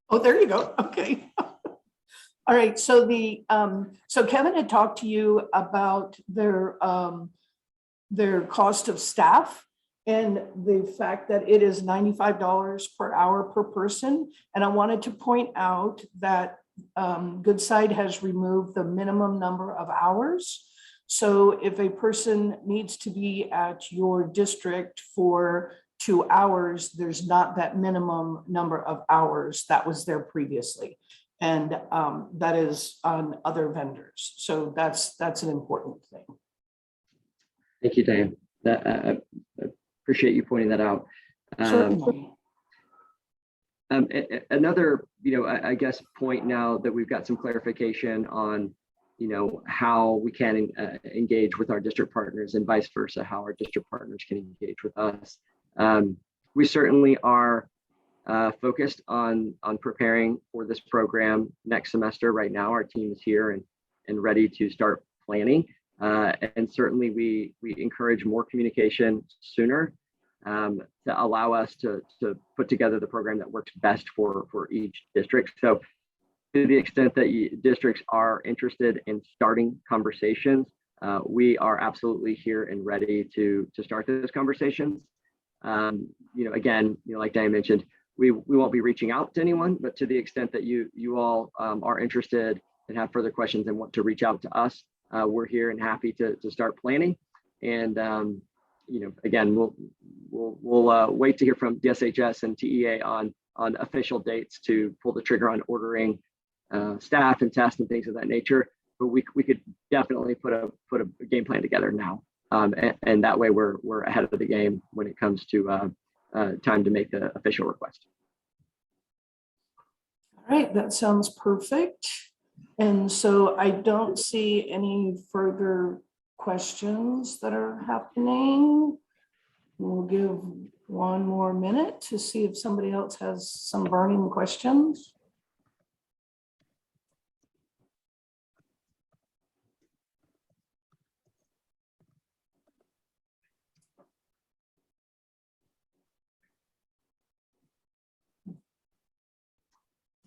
Oh, there you go. Okay. All right. So so Kevin had talked to you about their cost of staff and the fact that it is $95 per hour per person. And I wanted to point out that Goodside has removed the minimum number of hours. So if a person needs to be at your district for 2 hours, there's not that minimum number of hours that was there previously. And that is on other vendors. So that's an important thing. Thank you, Diane. I appreciate you pointing that out. Certainly. Another, I guess point now that we've got some clarification on, how we can engage with our district partners and vice versa, how our district partners can engage with us. We certainly are focused on preparing for this program next semester. Right now, our team is here and ready to start planning. And certainly we encourage more communication sooner to allow us to put together the program that works best for each district. So to the extent that districts are interested in starting conversations, we are absolutely here and ready to start those conversations. Again, like Diane mentioned, we won't be reaching out to anyone, but to the extent that you all are interested and have further questions and want to reach out to us, we're here and happy to start planning. And again, we'll wait to hear from DSHS and TEA on official dates to pull the trigger on ordering staff and tests and things of that nature. But we could definitely put a game plan together now, and that way we're ahead of the game when it comes to time to make the official request. All right, that sounds perfect. And so I don't see any further questions that are happening. We'll give one more minute to see if somebody else has some burning questions.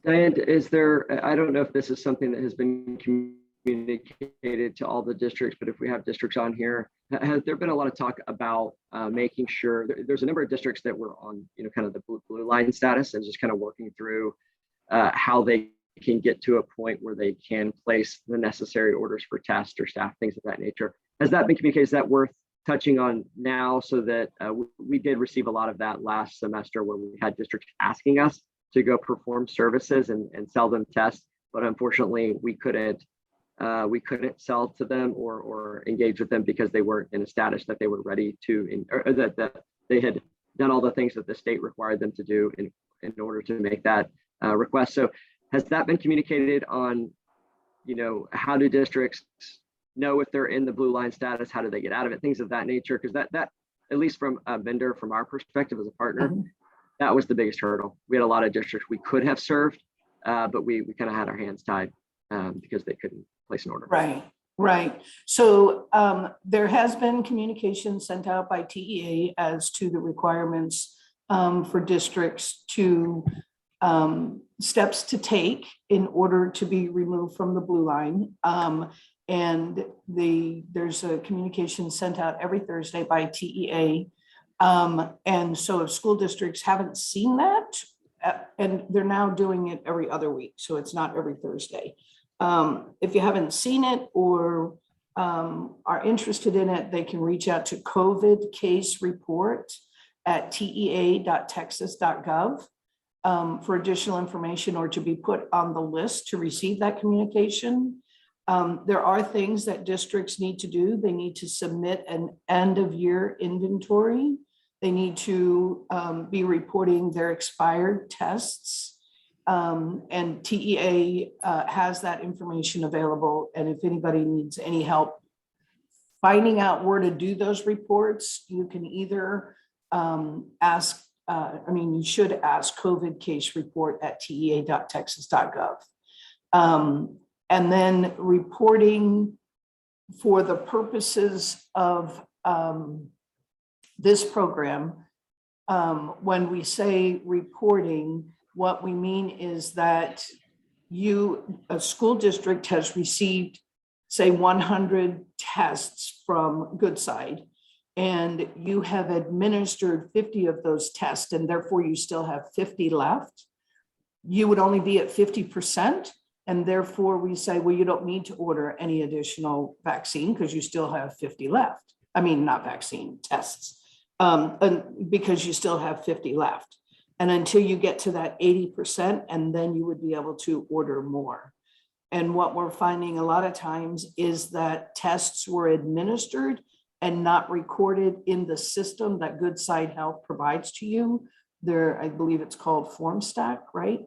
Diane, I don't know if this is something that has been communicated to all the districts, but if we have districts on here, has there been a lot of talk about making sure there's a number of districts that were on, kind of the blue line status and just kind of working through how they can get to a point where they can place the necessary orders for tests or staff, things of that nature. Has that been communicated? Is that worth touching on now, so that we did receive a lot of that last semester where we had districts asking us to go perform services and sell them tests, but unfortunately we couldn't sell to them or engage with them because they weren't in a status that they were ready to, or that they had done all the things that the state required them to do in order to make that request. So has that been communicated on, how do districts know if they're in the blue line status? How do they get out of it? Things of that nature, because that at least from a vendor, from our perspective as a partner, that was the biggest hurdle. We had a lot of districts we could have served, but we kind of had our hands tied because they couldn't place an order. Right. So there has been communication sent out by TEA as to the requirements for districts to steps to take in order to be removed from the blue line. And there's a communication sent out every Thursday by TEA. And so if school districts haven't seen that, and they're now doing it every other week, so it's not every Thursday. If you haven't seen it or are interested in it, they can reach out to COVID case report at tea.texas.gov for additional information or to be put on the list to receive that communication. There are things that districts need to do. They need to submit an end of year inventory. They need to be reporting their expired tests. And TEA has that information available. And if anybody needs any help finding out where to do those reports, you can either ask, you should ask COVID case report at tea.texas.gov. And then reporting for the purposes of this program, when we say reporting, what we mean is that a school district has received, say, 100 tests from Goodside, and you have administered 50 of those tests, and therefore you still have 50 left. You would only be at 50%. And therefore we say, well, you don't need to order any additional vaccine because you still have 50 left. I mean, not vaccine, tests, and because you still have 50 left. And until you get to that 80%, and then you would be able to order more. And what we're finding a lot of times is that tests were administered and not recorded in the system that Goodside Health provides to you. There, I believe it's called FormStack, right?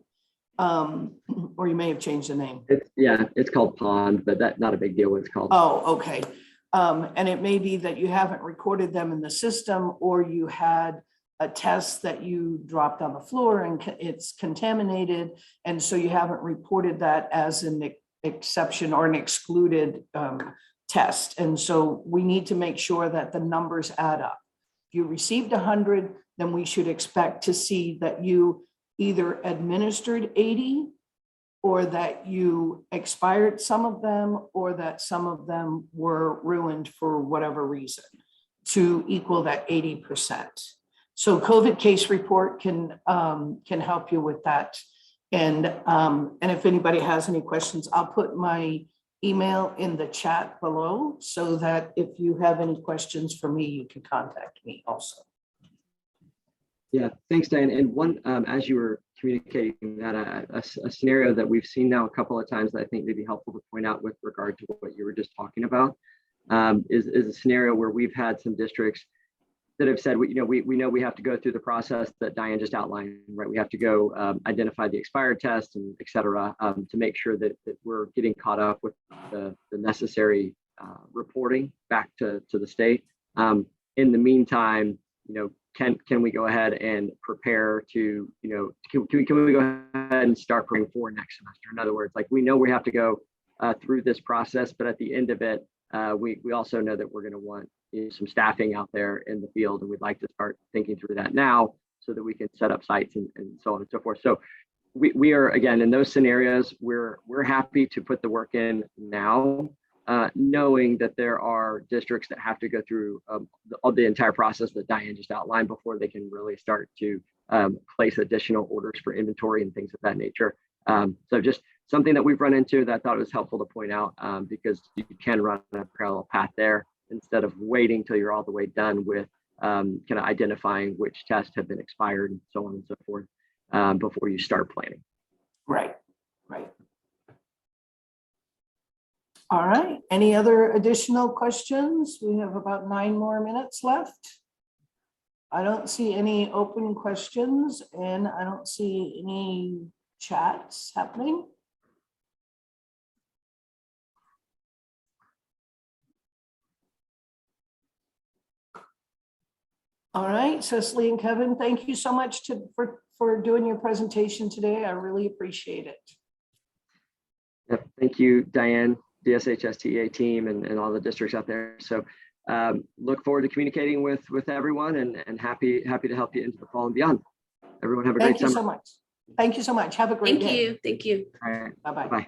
Or you may have changed the name. It's called Pond, but that's not a big deal what it's called. Oh, okay. And it may be that you haven't recorded them in the system, or you had a test that you dropped on the floor and it's contaminated. And so you haven't reported that as an exception or an excluded test. And so we need to make sure that the numbers add up. If you received 100, then we should expect to see that you either administered 80, or that you expired some of them, or that some of them were ruined for whatever reason, to equal that 80%. So COVID case report can help you with that. And if anybody has any questions, I'll put my email in the chat below so that if you have any questions for me, you can contact me also. Yeah, thanks, Diane. And one, as you were communicating that, a scenario that we've seen now a couple of times that I think may be helpful to point out with regard to what you were just talking about, is a scenario where we've had some districts that have said, we know we have to go through the process that Diane just outlined, right? We have to go identify the expired test and et cetera, to make sure that we're getting caught up with the necessary reporting back to the state. In the meantime, can we go ahead and prepare to, can we go ahead and start preparing for next semester? In other words, like, we know we have to go through this process, but at the end of it, we also know that we're going to want some staffing out there in the field, and we'd like to start thinking through that now so that we can set up sites and so on and so forth. So we are, again, in those scenarios, we're happy to put the work in now, knowing that there are districts that have to go through the entire process that Diane just outlined before they can really start to place additional orders for inventory and things of that nature. So just something that we've run into that I thought was helpful to point out, because you can run a parallel path there instead of waiting till you're all the way done with kind of identifying which tests have been expired and so on and so forth before you start planning. Right. All right. Any other additional questions? We have about 9 more minutes left. I don't see any open questions, and I don't see any chats happening. All right, Cecily and Kevin, thank you so much for doing your presentation today. I really appreciate it. Yep. Thank you, Diane, DSHSTA team, and all the districts out there. So look forward to communicating with everyone, and happy to help you into the fall and beyond. Everyone have a great summer. Thank you so much. Thank you so much. Have a great day. Thank you. All right. Bye-bye. Bye.